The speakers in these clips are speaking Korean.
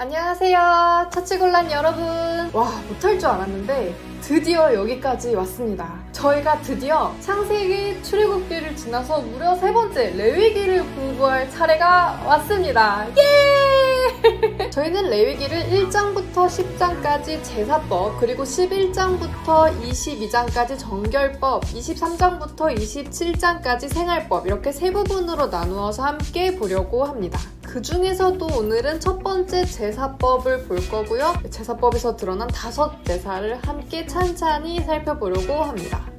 안녕하세요, 처치곤란 여러분. 와, 못할 줄 알았는데 드디어 여기까지 왔습니다. 저희가 드디어 창세기 출애굽기를 지나서 무려 3번째 레위기를 공부할 차례가 왔습니다. 예! 저희는 레위기를 1장부터 10장까지 제사법, 그리고 11장부터 22장까지 정결법, 23장부터 27장까지 생활법, 이렇게 3부분으로 나누어서 함께 보려고 합니다. 그 중에서도 오늘은 첫 번째 제사법을 볼 거고요. 제사법에서 드러난 5 제사를 함께 찬찬히 살펴보려고 합니다.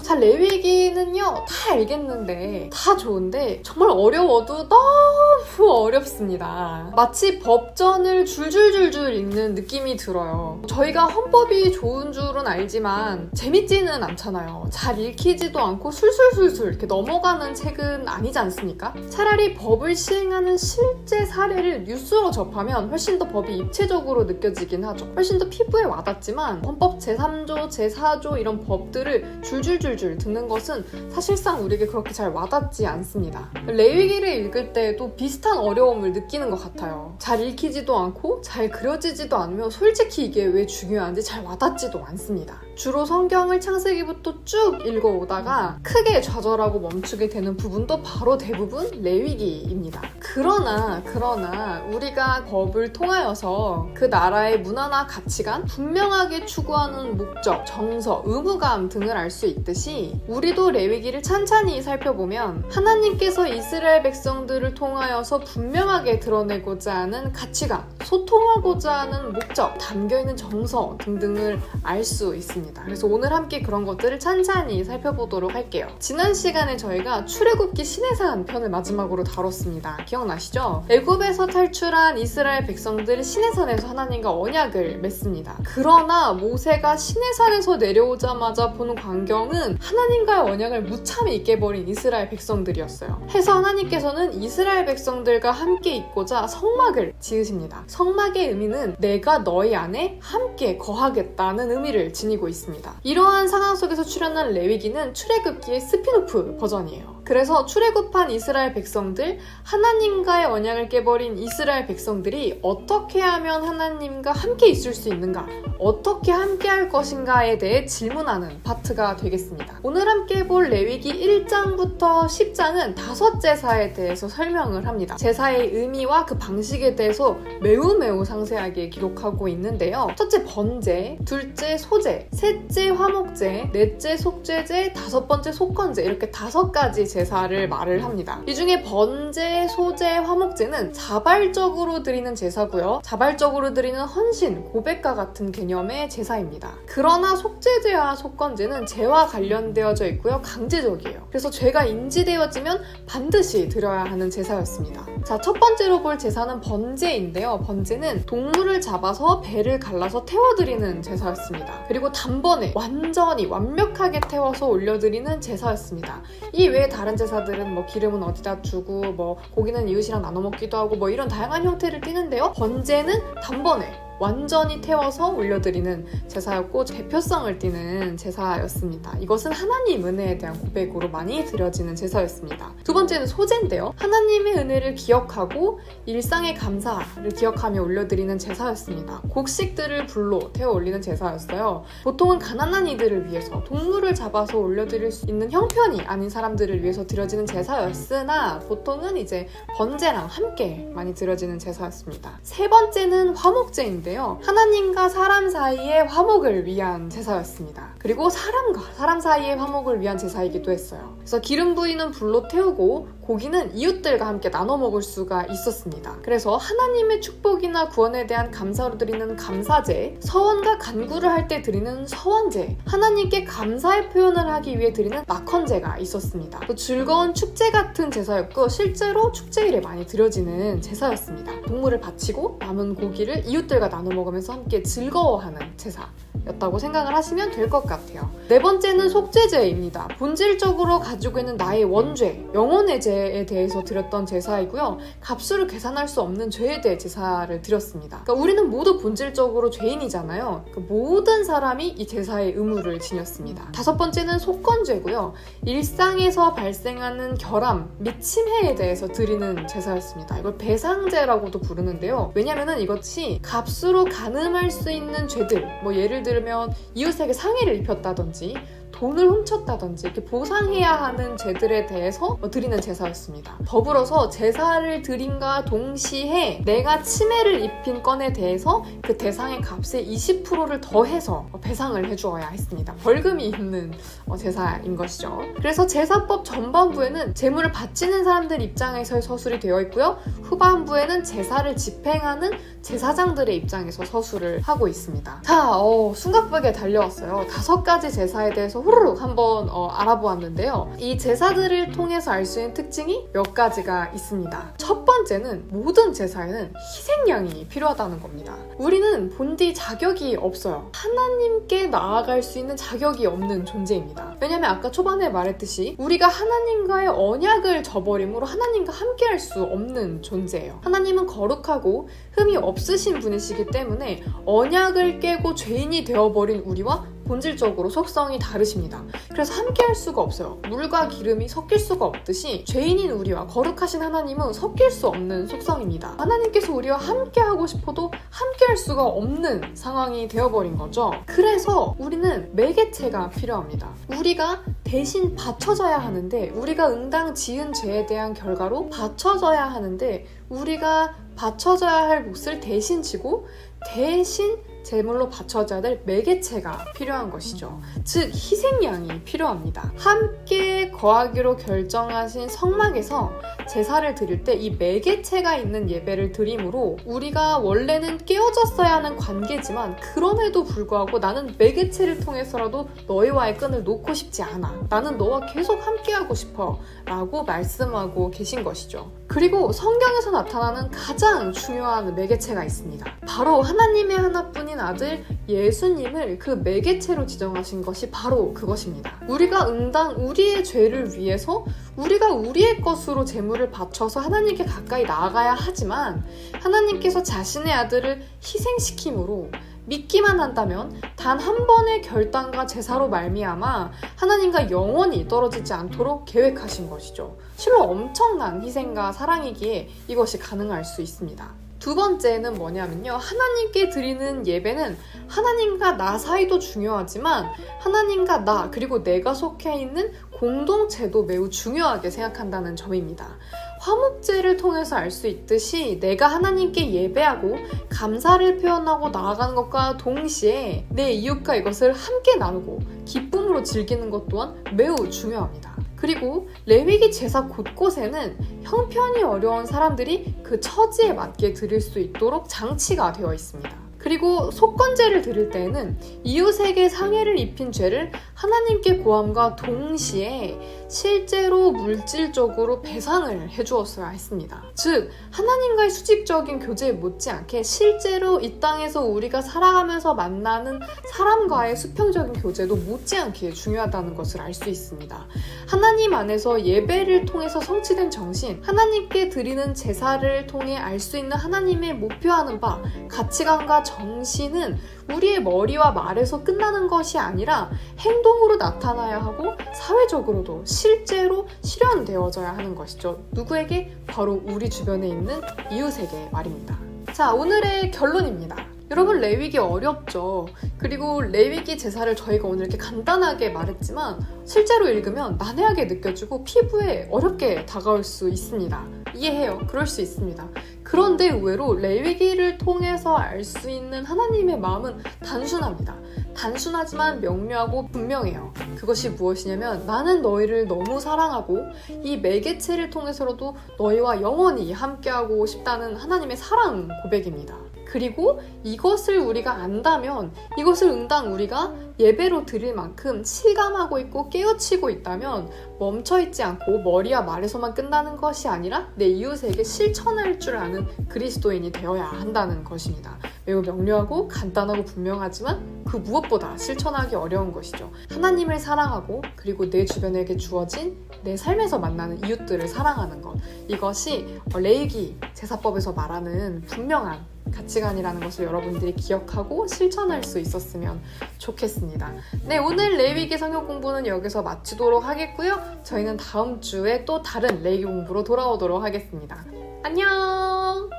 자, 레위기는요, 다 알겠는데, 다 좋은데, 정말 어려워도 너무 어렵습니다. 마치 법전을 줄줄줄줄 읽는 느낌이 들어요. 저희가 헌법이 좋은 줄은 알지만, 재밌지는 않잖아요. 잘 읽히지도 않고 술술술술 이렇게 넘어가는 책은 아니지 않습니까? 차라리 법을 시행하는 실제 사례를 뉴스로 접하면 훨씬 더 법이 입체적으로 느껴지긴 하죠. 훨씬 더 피부에 와닿지만, 헌법 제3조, 제4조 이런 법들을 줄줄줄 듣는 것은 사실상 우리에게 그렇게 잘 와닿지 않습니다. 레위기를 읽을 때에도 비슷한 어려움을 느끼는 것 같아요. 잘 읽히지도 않고 잘 그려지지도 않으며 솔직히 이게 왜 중요한지 잘 와닿지도 않습니다. 주로 성경을 창세기부터 쭉 읽어오다가 크게 좌절하고 멈추게 되는 부분도 바로 대부분 레위기입니다. 그러나 우리가 법을 통하여서 그 나라의 문화나 가치관, 분명하게 추구하는 목적, 정서, 의무감 등을 알 수 있듯이 우리도 레위기를 찬찬히 살펴보면 하나님께서 이스라엘 백성들을 통하여서 분명하게 드러내고자 하는 가치관, 소통하고자 하는 목적, 담겨있는 정서 등등을 알 수 있습니다. 그래서 오늘 함께 그런 것들을 찬찬히 살펴보도록 할게요. 지난 시간에 저희가 출애굽기 시내산 편을 마지막으로 다뤘습니다. 기억나시죠? 애굽에서 탈출한 이스라엘 백성들이 시내산에서 하나님과 언약을 맺습니다. 그러나 모세가 시내산에서 내려오자마자 보는 광경은 하나님과의 언약을 무참히 깨버린 이스라엘 백성들이었어요. 해서 하나님께서는 이스라엘 백성들과 함께 있고자 성막을 지으십니다. 성막의 의미는 내가 너희 안에 함께 거하겠다는 의미를 지니고 있습니다. 이러한 상황 속에서 출현한 레위기는 출애굽기의 스피노프 버전이에요. 그래서 출애굽한 이스라엘 백성들, 하나님과의 언약을 깨버린 이스라엘 백성들이 어떻게 하면 하나님과 함께 있을 수 있는가, 어떻게 함께 할 것인가에 대해 질문하는 파트가 되겠습니다. 오늘 함께 볼 레위기 1장부터 10장은 5 제사에 대해서 설명을 합니다. 제사의 의미와 그 방식에 대해서 매우 상세하게 기록하고 있는데요. 첫째 번제, 둘째 소제, 셋째 화목제, 넷째 속죄제, 5번째 속건제, 이렇게 5가지 제사를 말을 합니다. 이 중에 번제, 소제, 화목제는 자발적으로 드리는 제사고요. 자발적으로 드리는 헌신, 고백과 같은 개념의 제사입니다. 그러나 속죄제와 속건제는 죄와 관련되어져 있고요. 강제적이에요. 그래서 죄가 인지되어지면 반드시 드려야 하는 제사였습니다. 자, 첫 번째로 볼 제사는 번제인데요. 번제는 동물을 잡아서 배를 갈라서 태워드리는 제사였습니다. 그리고 단번에 완전히 완벽하게 태워서 올려드리는 제사였습니다. 이 외에 다른 제사들은 뭐 기름은 어디다 주고 뭐 고기는 이웃이랑 나눠 먹기도 하고 뭐 이런 다양한 형태를 띠는데요. 번제는 단번에 완전히 태워서 올려드리는 제사였고 대표성을 띠는 제사였습니다. 이것은 하나님 은혜에 대한 고백으로 많이 드려지는 제사였습니다. 두 번째는 소제인데요. 하나님의 은혜를 기억하고 일상의 감사를 기억하며 올려드리는 제사였습니다. 곡식들을 불로 태워 올리는 제사였어요. 보통은 가난한 이들을 위해서 동물을 잡아서 올려드릴 수 있는 형편이 아닌 사람들을 위해서 드려지는 제사였으나 보통은 이제 번제랑 함께 많이 드려지는 제사였습니다. 세 번째는 화목제인데 하나님과 사람 사이의 화목을 위한 제사였습니다. 그리고 사람과 사람 사이의 화목을 위한 제사이기도 했어요. 그래서 기름 부위는 불로 태우고 고기는 이웃들과 함께 나눠 먹을 수가 있었습니다. 그래서 하나님의 축복이나 구원에 대한 감사로 드리는 감사제, 서원과 간구를 할 때 드리는 서원제, 하나님께 감사의 표현을 하기 위해 드리는 낙헌제가 있었습니다. 또 즐거운 축제 같은 제사였고 실제로 축제일에 많이 드려지는 제사였습니다. 동물을 바치고 남은 고기를 이웃들과 나눠 먹으면서 함께 즐거워하는 제사. 였다고 생각을 하시면 될 것 같아요. 네 번째는 속죄제입니다. 본질적으로 가지고 있는 나의 원죄, 영혼의 죄에 대해서 드렸던 제사이고요. 값으로 계산할 수 없는 죄에 대해 제사를 드렸습니다. 그러니까 우리는 모두 본질적으로 죄인이잖아요. 모든 사람이 이 제사의 의무를 지녔습니다. 다섯 번째는 속건죄고요. 일상에서 발생하는 결함 및 침해에 대해서 드리는 제사였습니다. 이걸 배상제라고도 부르는데요. 왜냐면은 이것이 값으로 가늠할 수 있는 죄들, 예를 들면 이웃에게 상해를 입혔다든지 돈을 훔쳤다든지 이렇게 보상해야 하는 죄들에 대해서 드리는 제사였습니다. 더불어서 제사를 드림과 동시에 내가 침해를 입힌 건에 대해서 그 대상의 값의 20%를 더해서 배상을 해주어야 했습니다. 벌금이 있는 제사인 것이죠. 그래서 제사법 전반부에는 제물을 바치는 사람들 입장에서의 서술이 되어 있고요. 후반부에는 제사를 집행하는 제사장들의 입장에서 서술을 하고 있습니다. 자, 숨가쁘게 달려왔어요. 5가지 제사에 대해서 후루룩 한번 알아보았는데요. 이 제사들을 통해서 알 수 있는 특징이 몇 가지가 있습니다. 첫 번째는 모든 제사에는 희생양이 필요하다는 겁니다. 우리는 본디 자격이 없어요. 하나님께 나아갈 수 있는 자격이 없는 존재입니다. 왜냐면 아까 초반에 말했듯이 우리가 하나님과의 언약을 저버림으로 하나님과 함께할 수 없는 존재예요. 하나님은 거룩하고 흠이 없으신 분이시기 때문에 언약을 깨고 죄인이 되어버린 우리와 본질적으로 속성이 다르십니다. 그래서 함께할 수가 없어요. 물과 기름이 섞일 수가 없듯이 죄인인 우리와 거룩하신 하나님은 섞일 수 없는 속성입니다. 하나님께서 우리와 함께하고 싶어도 함께할 수가 없는 상황이 되어버린 거죠. 그래서 우리는 매개체가 필요합니다. 우리가 대신 바쳐져야 하는데, 우리가 응당 지은 죄에 대한 결과로 바쳐져야 하는데, 우리가 바쳐져야 할 몫을 대신 지고 대신 제물로 바쳐져야 될 매개체가 필요한 것이죠. 즉 희생양이 필요합니다. 함께 거하기로 결정하신 성막에서 제사를 드릴 때 이 매개체가 있는 예배를 드림으로 우리가 원래는 깨어졌어야 하는 관계지만 그럼에도 불구하고 나는 매개체를 통해서라도 너희와의 끈을 놓고 싶지 않아. 나는 너와 계속 함께하고 싶어 라고 말씀하고 계신 것이죠. 그리고 성경에서 나타나는 가장 중요한 매개체가 있습니다. 바로 하나님의 하나뿐인 아들 예수님을 그 매개체로 지정하신 것이 바로 그것입니다. 우리가 응당 우리의 죄를 위해서 우리가 우리의 것으로 제물을 바쳐서 하나님께 가까이 나아가야 하지만 하나님께서 자신의 아들을 희생시킴으로 믿기만 한다면 단 한 번의 결단과 제사로 말미암아 하나님과 영원히 떨어지지 않도록 계획하신 것이죠. 실로 엄청난 희생과 사랑이기에 이것이 가능할 수 있습니다. 두 번째는 뭐냐면요. 하나님께 드리는 예배는 하나님과 나 사이도 중요하지만 하나님과 나 그리고 내가 속해 있는 공동체도 매우 중요하게 생각한다는 점입니다. 화목제를 통해서 알 수 있듯이 내가 하나님께 예배하고 감사를 표현하고 나아가는 것과 동시에 내 이웃과 이것을 함께 나누고 기쁨으로 즐기는 것 또한 매우 중요합니다. 그리고 레위기 제사 곳곳에는 형편이 어려운 사람들이 그 처지에 맞게 드릴 수 있도록 장치가 되어 있습니다. 그리고 속건제를 드릴 때에는 이웃에게 상해를 입힌 죄를 하나님께 고함과 동시에 실제로 물질적으로 배상을 해주었어야 했습니다. 즉 하나님과의 수직적인 교제에 못지않게 실제로 이 땅에서 우리가 살아가면서 만나는 사람과의 수평적인 교제도 못지않게 중요하다는 것을 알 수 있습니다. 하나님 안에서 예배를 통해서 성취된 정신, 하나님께 드리는 제사를 통해 알 수 있는 하나님의 목표하는 바, 가치관과 정신은 우리의 머리와 말에서 끝나는 것이 아니라 행동으로 나타나야 하고 사회적으로도 실제로 실현되어져야 하는 것이죠. 누구에게? 바로 우리 주변에 있는 이웃에게 말입니다. 자, 오늘의 결론입니다. 여러분, 레위기 어렵죠? 그리고 레위기 제사를 저희가 오늘 이렇게 간단하게 말했지만 실제로 읽으면 난해하게 느껴지고 피부에 어렵게 다가올 수 있습니다. 이해해요. 그럴 수 있습니다. 그런데 의외로 레위기를 통해서 알 수 있는 하나님의 마음은 단순합니다. 단순하지만 명료하고 분명해요. 그것이 무엇이냐면 나는 너희를 너무 사랑하고 이 매개체를 통해서라도 너희와 영원히 함께하고 싶다는 하나님의 사랑 고백입니다. 그리고 이것을 우리가 안다면 이것을 응당 우리가 예배로 드릴 만큼 실감하고 있고 깨우치고 있다면 멈춰있지 않고 머리와 말에서만 끝나는 것이 아니라 내 이웃에게 실천할 줄 아는 그리스도인이 되어야 한다는 것입니다. 매우 명료하고 간단하고 분명하지만 그 무엇보다 실천하기 어려운 것이죠. 하나님을 사랑하고 그리고 내 주변에게 주어진 내 삶에서 만나는 이웃들을 사랑하는 것, 이것이 레위기 제사법에서 말하는 분명한 가치관이라는 것을 여러분들이 기억하고 실천할 수 있었으면 좋겠습니다. 네, 오늘 레위기 성경 공부는 여기서 마치도록 하겠고요. 저희는 다음 주에 또 다른 레위기 공부로 돌아오도록 하겠습니다. 안녕!